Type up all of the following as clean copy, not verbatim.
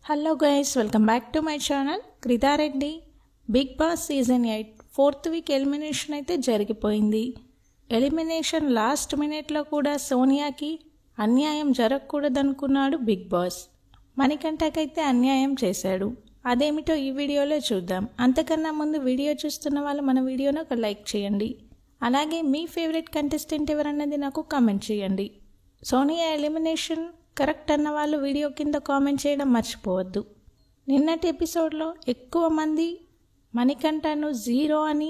Hello guys, welcome back to my channel క్రితారెడ్డి. Big boss season 8 4th week elimination అయితే జరిగిపోయింది. Elimination last మినిట్లో కూడా సోనియాకి అన్యాయం జరగకూడదనుకున్నాడు బిగ్ బాస్. మణికంఠకైతే అన్యాయం చేశాడు. అదేమిటో ఈ వీడియోలో చూద్దాం. అంతకన్నా ముందు వీడియో చూస్తున్న వాళ్ళు మన వీడియోను ఒక లైక్ చేయండి. అలాగే మీ ఫేవరెట్ కంటెస్టెంట్ ఎవరన్నది నాకు కామెంట్ చేయండి. సోనియా ఎలిమినేషన్ కరెక్ట్ అన్న వాళ్ళు వీడియో కింద కామెంట్ చేయడం మర్చిపోవద్దు. నిన్నటి ఎపిసోడ్లో ఎక్కువ మంది మణికంఠను 0 అని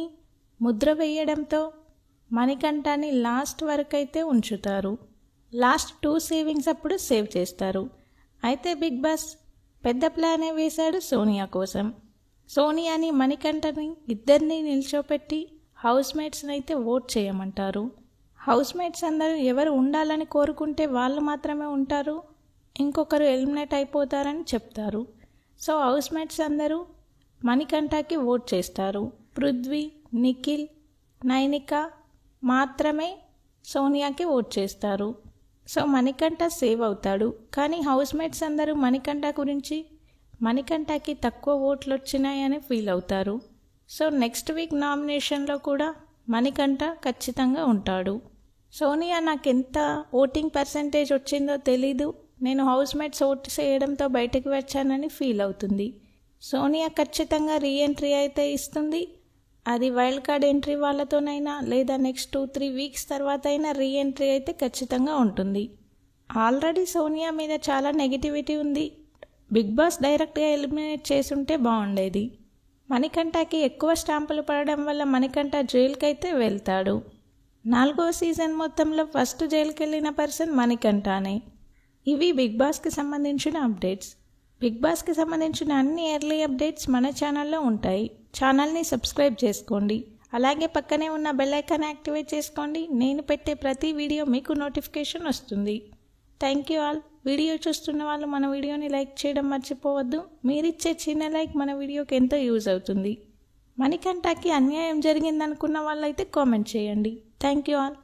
ముద్ర వేయడంతో మణికంఠని లాస్ట్ వరకు అయితే ఉంచుతారు. లాస్ట్ 2 సేవింగ్స్ అప్పుడు సేవ్ చేస్తారు. అయితే బిగ్ బాస్ పెద్ద ప్లానే వేశాడు సోనియా కోసం. సోనియాని మణికంఠని ఇద్దరిని నిల్చోపెట్టి హౌస్ మేట్స్ని అయితే ఓట్ చేయమంటారు. హౌస్ మేట్స్ అందరూ ఎవరు ఉండాలని కోరుకుంటే వాళ్ళు మాత్రమే ఉంటారు, ఇంకొకరు ఎలిమినేట్ అయిపోతారని చెప్తారు. సో హౌస్ మేట్స్ అందరూ మణికంఠకి ఓట్ చేస్తారు. పృథ్వీ, నిఖిల్, నైనిక మాత్రమే సోనియాకి ఓట్ చేస్తారు. సో మణికంఠ సేవ్ అవుతాడు. కానీ హౌస్ మేట్స్ అందరూ మణికంఠ గురించి మణికంఠకి తక్కువ ఓట్లు వచ్చినాయని ఫీల్ అవుతారు. సో నెక్స్ట్ వీక్ నామినేషన్లో కూడా మణికంఠ ఖచ్చితంగా ఉంటాడు. సోనియా నాకెంత ఓటింగ్ పర్సంటేజ్ వచ్చిందో తెలీదు, నేను హౌస్ మేట్స్ ఓట్ చేయడంతో బయటకు వచ్చానని ఫీల్ అవుతుంది. సోనియా ఖచ్చితంగా రీఎంట్రీ అయితే ఇస్తుంది. అది వైల్డ్ కార్డ్ ఎంట్రీ వాళ్ళతోనైనా లేదా నెక్స్ట్ 2-3 వీక్స్ తర్వాత అయినా రీఎంట్రీ అయితే ఖచ్చితంగా ఉంటుంది. ఆల్రెడీ సోనియా మీద చాలా నెగిటివిటీ ఉంది. బిగ్ బాస్ డైరెక్ట్గా ఎలిమినేట్ చేసుంటే బాగుండేది. మణికంఠకి ఎక్కువ స్టాంపులు పడడం వల్ల మణికంఠ జైలుకి అయితే వెళ్తాడు. 4వ సీజన్ మొత్తంలో ఫస్ట్ జైలుకి వెళ్ళిన పర్సన్ మణికంఠనే. ఇవి బిగ్ బాస్కి సంబంధించిన అప్డేట్స్. బిగ్ బాస్కి సంబంధించిన అన్ని ఎర్లీ అప్డేట్స్ మన ఛానల్లో ఉంటాయి. ఛానల్ని సబ్స్క్రైబ్ చేసుకోండి. అలాగే పక్కనే ఉన్న బెల్ ఐకాన్ యాక్టివేట్ చేసుకోండి. నేను పెట్టే ప్రతి వీడియో మీకు నోటిఫికేషన్ వస్తుంది. Thank you all. వీడియో చూస్తున్న వాళ్ళు మన వీడియోని లైక్ చేయడం మర్చిపోవద్దు. మీరిచ్చే చిన్న లైక్ మన వీడియోకి ఎంతో యూజ్ అవుతుంది. మణికంఠకి అన్యాయం జరిగిందనుకున్న వాళ్ళైతే కామెంట్ చేయండి. Thank you all.